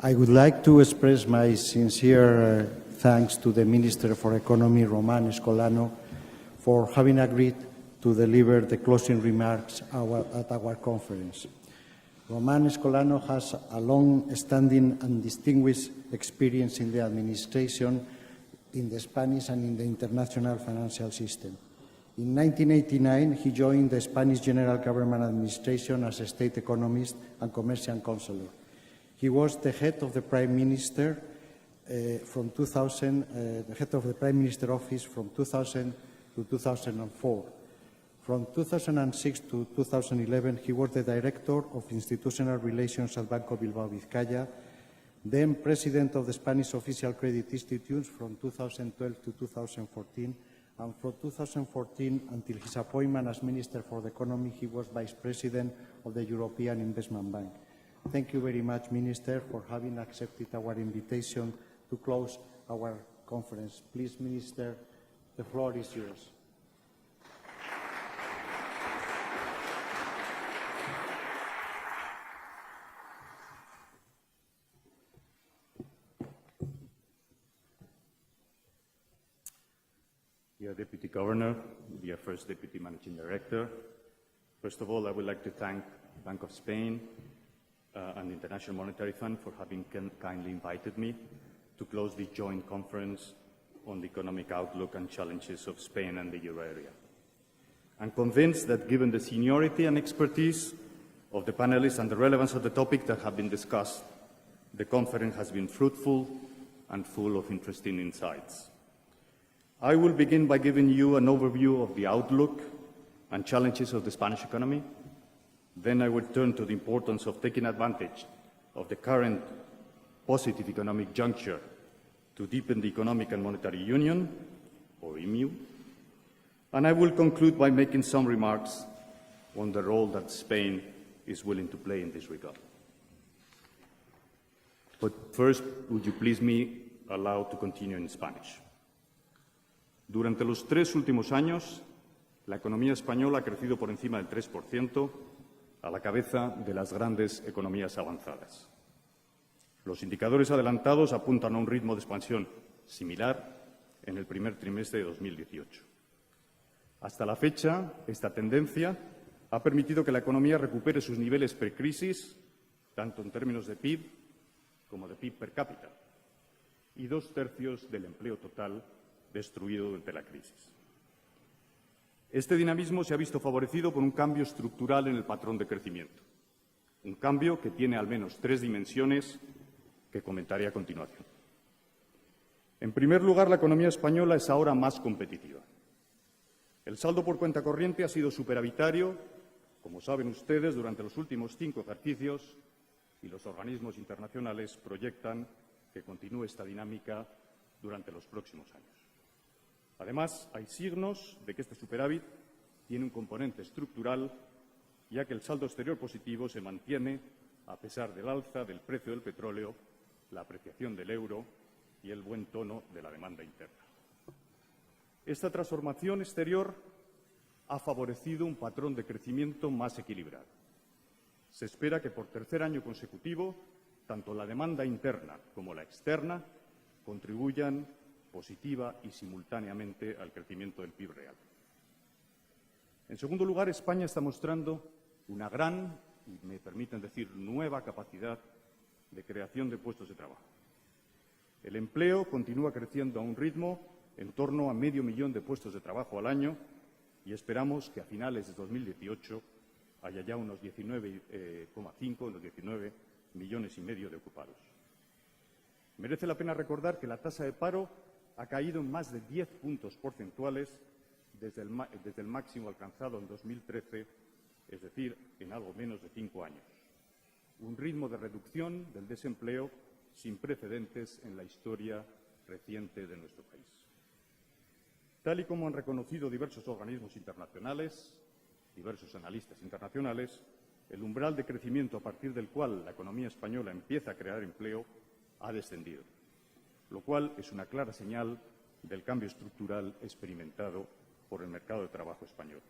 I would like to express my sincere thanks to the Minister for Economy, Roman Escolano, for having agreed to deliver the closing remarks at our conference. Roman Escolano has a long-standing and distinguished experience in the administration, in the Spanish and in the international financial system. In 1989, he joined the Spanish General Government Administration as a state economist and commercial counselor. He was the head of the Prime Minister from 2000, the head of the Prime Minister office from 2000 to 2004. From 2006 to 2011, he was the Director of Institutional Relations at Banco Bilbao Vizcaya, then President of the Spanish Official Credit Institutes from 2012 to 2014, and from 2014 until his appointment as Minister for the Economy, he was Vice President of the European Investment Bank. Thank you very much, Minister, for having accepted our invitation to close our conference. Please, Minister, the floor is yours. Dear Deputy Governor, dear First Deputy Managing Director, first of all, I would like to thank Bank of Spain and the International Monetary Fund for having kindly invited me to close the joint conference on the economic outlook and challenges of Spain and the euro area. I'm convinced that given the seniority and expertise of the panelists and the relevance of the topic that have been discussed, the conference has been fruitful and full of interesting insights. I will begin by giving you an overview of the outlook and challenges of the Spanish economy. Then I will turn to the importance of taking advantage of the current positive economic juncture to deepen the Economic and Monetary Union, or EMU. And I will conclude by making some remarks on the role that Spain is willing to play in this regard. But first, would you please me allow to continue in Spanish? Durante los 3 últimos años, la economía española ha crecido por encima del 3%, a la cabeza de las grandes economías avanzadas. Los indicadores adelantados apuntan a un ritmo de expansión similar en el primer trimestre de 2018. Hasta la fecha, esta tendencia ha permitido que la economía recupere sus niveles precrisis, tanto en términos de PIB como de PIB per cápita, y 2/3 del empleo total destruido durante la crisis. Este dinamismo se ha visto favorecido por un cambio estructural en el patrón de crecimiento, un cambio que tiene al menos 3 dimensiones que comentaré a continuación. En primer lugar, la economía española es ahora más competitiva. El saldo por cuenta corriente ha sido superavitario, como saben ustedes, durante los últimos 5 ejercicios y los organismos internacionales proyectan que continúe esta dinámica durante los próximos años. Además, hay signos de que este superávit tiene un componente estructural, ya que el saldo exterior positivo se mantiene a pesar del alza del precio del petróleo, la apreciación del euro y el buen tono de la demanda interna. Esta transformación exterior ha favorecido un patrón de crecimiento más equilibrado. Se espera que por 3er año consecutivo, tanto la demanda interna como la externa contribuyan positiva y simultáneamente al crecimiento del PIB real. En segundo lugar, España está mostrando una gran, y me permiten decir, nueva capacidad de creación de puestos de trabajo. El empleo continúa creciendo a un ritmo en torno a 500.000 de puestos de trabajo al año y esperamos que a finales de 2018 haya ya unos 19,5, unos 19,5 millones de ocupados. Merece la pena recordar que la tasa de paro ha caído en más de 10 puntos porcentuales desde el máximo alcanzado en 2013, es decir, en algo menos de 5 años. Un ritmo de reducción del desempleo sin precedentes en la historia reciente de nuestro país. Tal y como han reconocido diversos organismos internacionales, diversos analistas internacionales, el umbral de crecimiento a partir del cual la economía española empieza a crear empleo ha descendido, lo cual es una clara señal del cambio estructural experimentado por el mercado de trabajo español.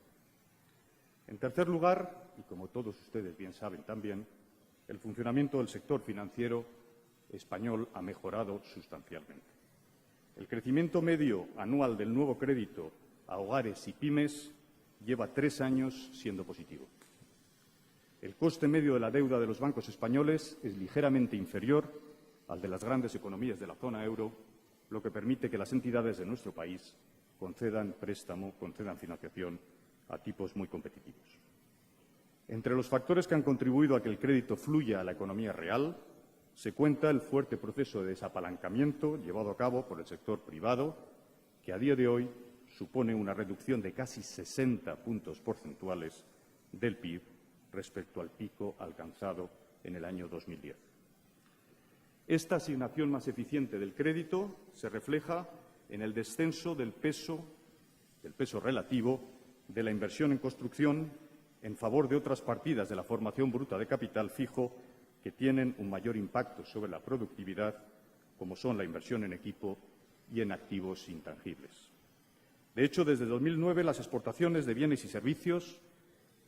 En tercer lugar, y como todos ustedes bien saben también, el funcionamiento del sector financiero español ha mejorado sustancialmente. El crecimiento medio anual del nuevo crédito a hogares y pymes lleva 3 años siendo positivo. El coste medio de la deuda de los bancos españoles es ligeramente inferior al de las grandes economías de la zona euro, lo que permite que las entidades de nuestro país concedan financiación a tipos muy competitivos. Entre los factores que han contribuido a que el crédito fluya a la economía real se cuenta el fuerte proceso de desapalancamiento llevado a cabo por el sector privado, que a día de hoy supone una reducción de casi 60 puntos porcentuales del PIB respecto al pico alcanzado en el año 2010. Esta asignación más eficiente del crédito se refleja en el descenso del peso relativo de la inversión en construcción en favor de otras partidas de la formación bruta de capital fijo que tienen un mayor impacto sobre la productividad, como son la inversión en equipo y en activos intangibles. De hecho, desde 2009, las exportaciones de bienes y servicios,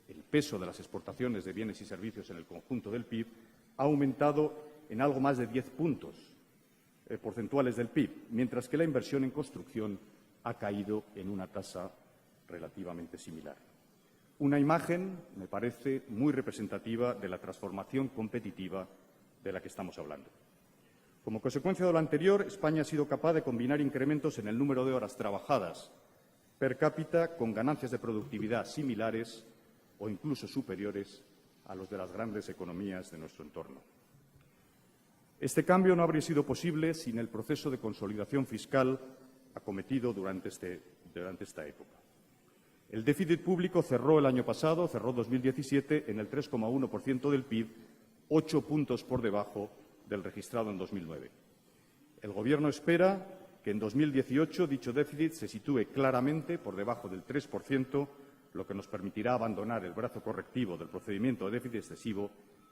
el peso de las exportaciones de bienes y servicios en el conjunto del PIB, ha aumentado en algo más de 10 puntos porcentuales del PIB, mientras que la inversión en construcción ha caído en una tasa relativamente similar. Una imagen, me parece, muy representativa de la transformación competitiva de la que estamos hablando. Como consecuencia de lo anterior, España ha sido capaz de combinar incrementos en el número de horas trabajadas per cápita con ganancias de productividad similares o incluso superiores a los de las grandes economías de nuestro entorno. Este cambio no habría sido posible sin el proceso de consolidación fiscal acometido durante esta época. El déficit público cerró el año pasado, cerró 2017, en el 3,1% del PIB, 8 puntos por debajo del registrado en 2009. El Gobierno espera que en 2018 dicho déficit se sitúe claramente por debajo del 3%, lo que nos permitirá abandonar el brazo correctivo del procedimiento de déficit excesivo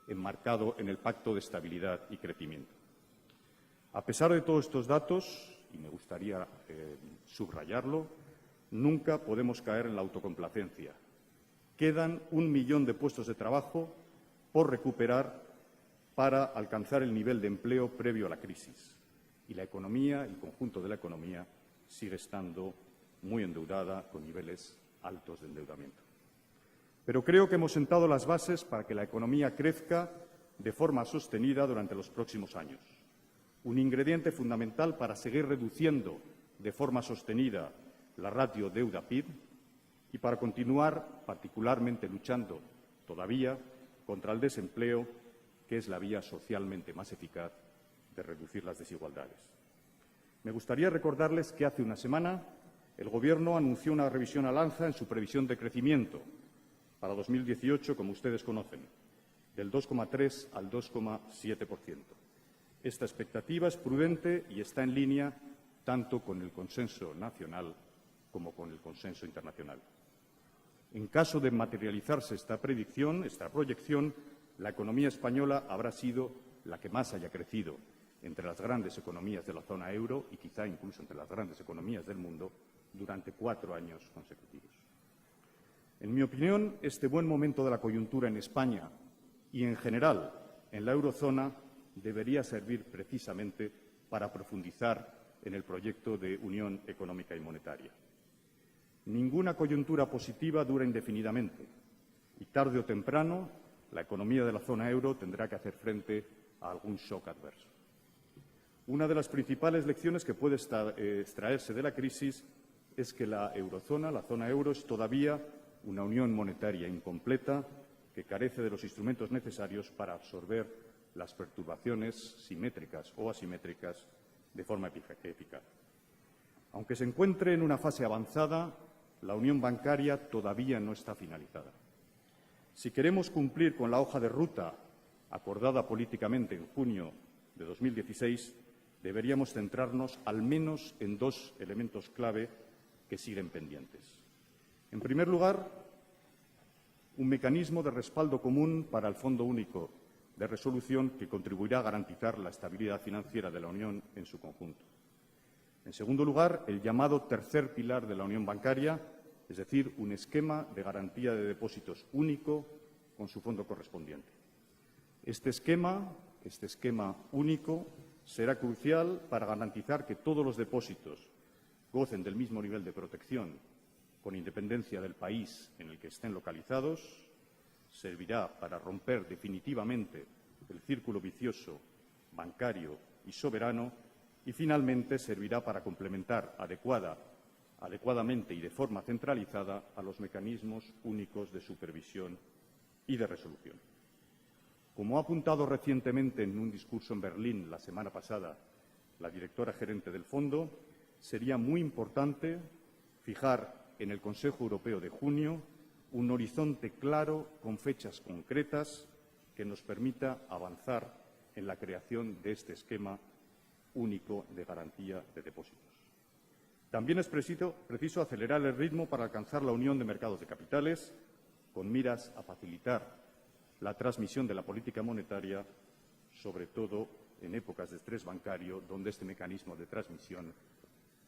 enmarcado en el Pacto de Estabilidad y Crecimiento. A pesar de todos estos datos, y me gustaría subrayarlo, nunca podemos caer en la autocomplacencia. Quedan 1 millón de puestos de trabajo por recuperar para alcanzar el nivel de empleo previo a la crisis. Y la economía, el conjunto de la economía, sigue estando muy endeudada, con niveles altos de endeudamiento. Pero creo que hemos sentado las bases para que la economía crezca de forma sostenida durante los próximos años. Un ingrediente fundamental para seguir reduciendo de forma sostenida la ratio deuda-PIB y para continuar particularmente luchando todavía contra el desempleo, que es la vía socialmente más eficaz de reducir las desigualdades. Me gustaría recordarles que hace una semana el Gobierno anunció una revisión al alza en su previsión de crecimiento para 2018, como ustedes conocen, del 2,3 al 2,7%. Esta expectativa es prudente y está en línea tanto con el consenso nacional como con el consenso internacional. En caso de materializarse esta predicción, esta proyección, la economía española habrá sido la que más haya crecido entre las grandes economías de la zona euro y quizá incluso entre las grandes economías del mundo durante 4 años consecutivos. En mi opinión, este buen momento de la coyuntura en España y, en general, en la eurozona debería servir precisamente para profundizar en el proyecto de unión económica y monetaria. Ninguna coyuntura positiva dura indefinidamente y, tarde o temprano, la economía de la zona euro tendrá que hacer frente a algún shock adverso. Una de las principales lecciones que puede extraerse de la crisis es que la eurozona, la zona euro, es todavía una unión monetaria incompleta que carece de los instrumentos necesarios para absorber las perturbaciones simétricas o asimétricas de forma eficaz. Aunque se encuentre en una fase avanzada, la unión bancaria todavía no está finalizada. Si queremos cumplir con la hoja de ruta acordada políticamente en junio de 2016, deberíamos centrarnos al menos en 2 elementos clave que siguen pendientes. En primer lugar, un mecanismo de respaldo común para el Fondo Único de Resolución que contribuirá a garantizar la estabilidad financiera de la Unión en su conjunto. En segundo lugar, el llamado tercer pilar de la unión bancaria, es decir, un esquema de garantía de depósitos único con su fondo correspondiente. Este esquema único será crucial para garantizar que todos los depósitos gocen del mismo nivel de protección, con independencia del país en el que estén localizados. Servirá para romper definitivamente el círculo vicioso bancario y soberano y, finalmente, servirá para complementar adecuadamente y de forma centralizada a los mecanismos únicos de supervisión y de resolución. Como ha apuntado recientemente en un discurso en Berlín la semana pasada la directora gerente del Fondo, sería muy importante fijar en el Consejo Europeo de junio un horizonte claro con fechas concretas que nos permita avanzar en la creación de este esquema único de garantía de depósitos. También es preciso acelerar el ritmo para alcanzar la unión de mercados de capitales, con miras a facilitar la transmisión de la política monetaria, sobre todo en épocas de estrés bancario, donde este mecanismo de transmisión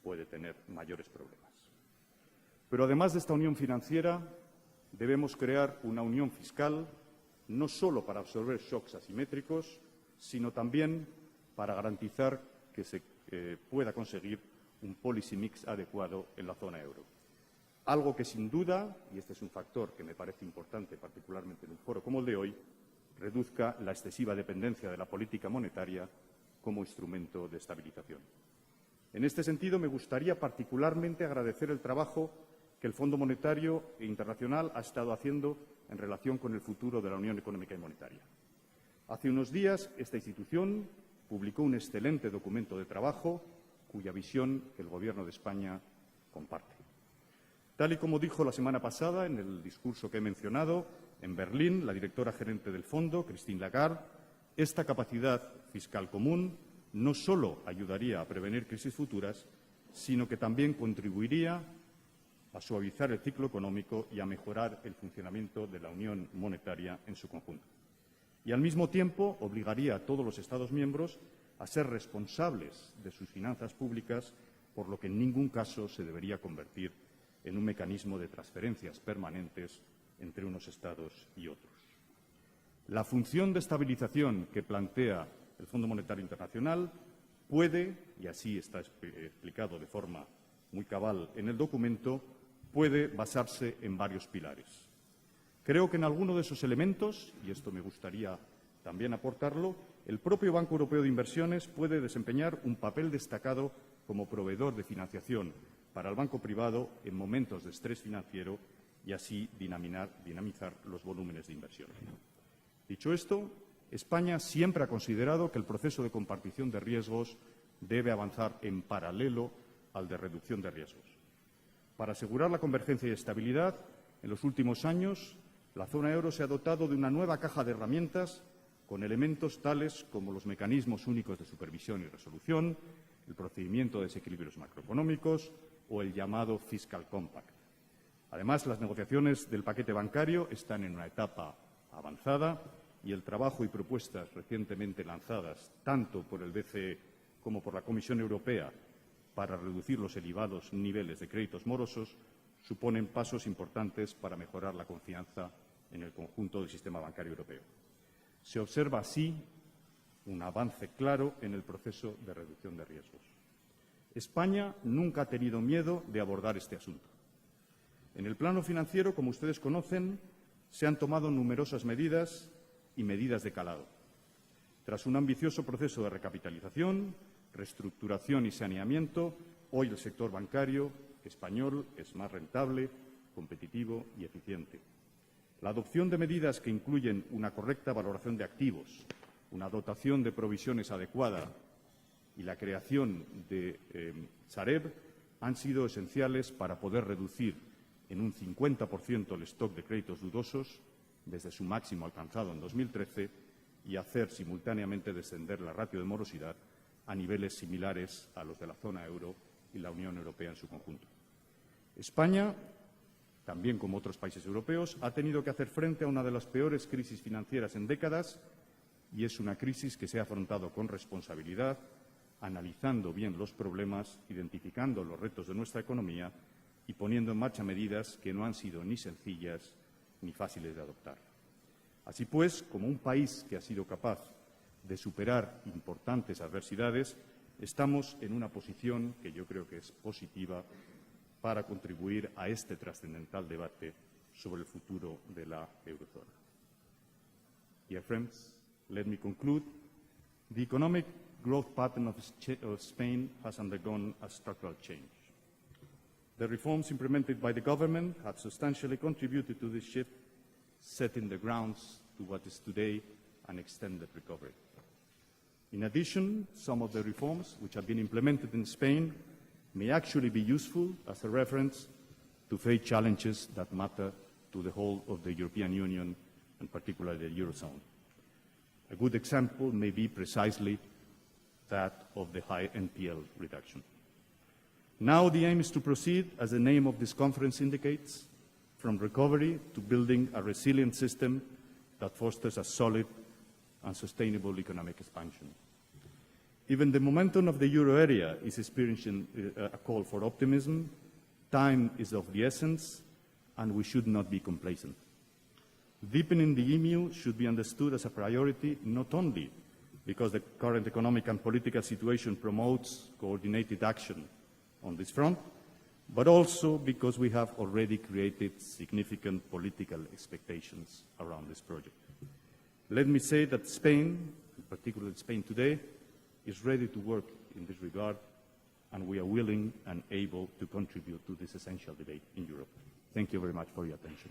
puede tener mayores problemas. Pero, además de esta unión financiera, debemos crear una unión fiscal, no solo para absorber shocks asimétricos, sino también para garantizar que se pueda conseguir un policy mix adecuado en la zona euro. Algo que, sin duda, y este es un factor que me parece importante, particularmente en un foro como el de hoy, reduzca la excesiva dependencia de la política monetaria como instrumento de estabilización. En este sentido, me gustaría particularmente agradecer el trabajo que el Fondo Monetario Internacional ha estado haciendo en relación con el futuro de la Unión Económica y Monetaria. Hace unos días, esta institución publicó un excelente documento de trabajo cuya visión el Gobierno de España comparte. Tal y como dijo la semana pasada en el discurso que he mencionado en Berlín la directora gerente del Fondo, Christine Lagarde, esta capacidad fiscal común no solo ayudaría a prevenir crisis futuras, sino que también contribuiría a suavizar el ciclo económico y a mejorar el funcionamiento de la Unión Monetaria en su conjunto. Y, al mismo tiempo, obligaría a todos los Estados miembros a ser responsables de sus finanzas públicas, por lo que en ningún caso se debería convertir en un mecanismo de transferencias permanentes entre unos Estados y otros. La función de estabilización que plantea el Fondo Monetario Internacional puede, y así está explicado de forma muy cabal en el documento, puede basarse en varios pilares. Creo que en alguno de esos elementos, y esto me gustaría también aportarlo, el propio Banco Europeo de Inversiones puede desempeñar un papel destacado como proveedor de financiación para el banco privado en momentos de estrés financiero y así dinamizar los volúmenes de inversión. Dicho esto, España siempre ha considerado que el proceso de compartición de riesgos debe avanzar en paralelo al de reducción de riesgos. Para asegurar la convergencia y estabilidad, en los últimos años, la zona euro se ha dotado de una nueva caja de herramientas con elementos tales como los mecanismos únicos de supervisión y resolución, el procedimiento de desequilibrios macroeconómicos o el llamado Fiscal Compact. Además, las negociaciones del paquete bancario están en una etapa avanzada y el trabajo y propuestas recientemente lanzadas tanto por el BCE como por la Comisión Europea para reducir los elevados niveles de créditos morosos suponen pasos importantes para mejorar la confianza en el conjunto del sistema bancario europeo. Se observa así un avance claro en el proceso de reducción de riesgos. España nunca ha tenido miedo de abordar este asunto. En el plano financiero, como ustedes conocen, se han tomado numerosas medidas y medidas de calado. Tras un ambicioso proceso de recapitalización, reestructuración y saneamiento, hoy el sector bancario español es más rentable, competitivo y eficiente. La adopción de medidas que incluyen una correcta valoración de activos, una dotación de provisiones adecuada y la creación de Sareb han sido esenciales para poder reducir en un 50% el stock de créditos dudosos desde su máximo alcanzado en 2013 y hacer simultáneamente descender la ratio de morosidad a niveles similares a los de la zona euro y la Unión Europea en su conjunto. España, también como otros países europeos, ha tenido que hacer frente a una de las peores crisis financieras en décadas y es una crisis que se ha afrontado con responsabilidad, analizando bien los problemas, identificando los retos de nuestra economía y poniendo en marcha medidas que no han sido ni sencillas ni fáciles de adoptar. Así pues, como un país que ha sido capaz de superar importantes adversidades, estamos en una posición que yo creo que es positiva para contribuir a este trascendental debate sobre el futuro de la eurozona. Dear friends, let me conclude. The economic growth pattern of Spain has undergone a structural change. The reforms implemented by the government have substantially contributed to this shift, setting the grounds to what is today an extended recovery. In addition, some of the reforms which have been implemented in Spain may actually be useful as a reference to face challenges that matter to the whole of the European Union and particularly the Eurozone. A good example may be precisely that of the high NPL reduction. Now the aim is to proceed, as the name of this conference indicates, from recovery to building a resilient system that fosters a solid and sustainable economic expansion. Even the momentum of the euro area is experiencing a call for optimism. Time is of the essence, and we should not be complacent. Deepening the EMU should be understood as a priority not only because the current economic and political situation promotes coordinated action on this front, but also because we have already created significant political expectations around this project. Let me say that Spain, particularly Spain today, is ready to work in this regard, and we are willing and able to contribute to this essential debate in Europe. Thank you very much for your attention.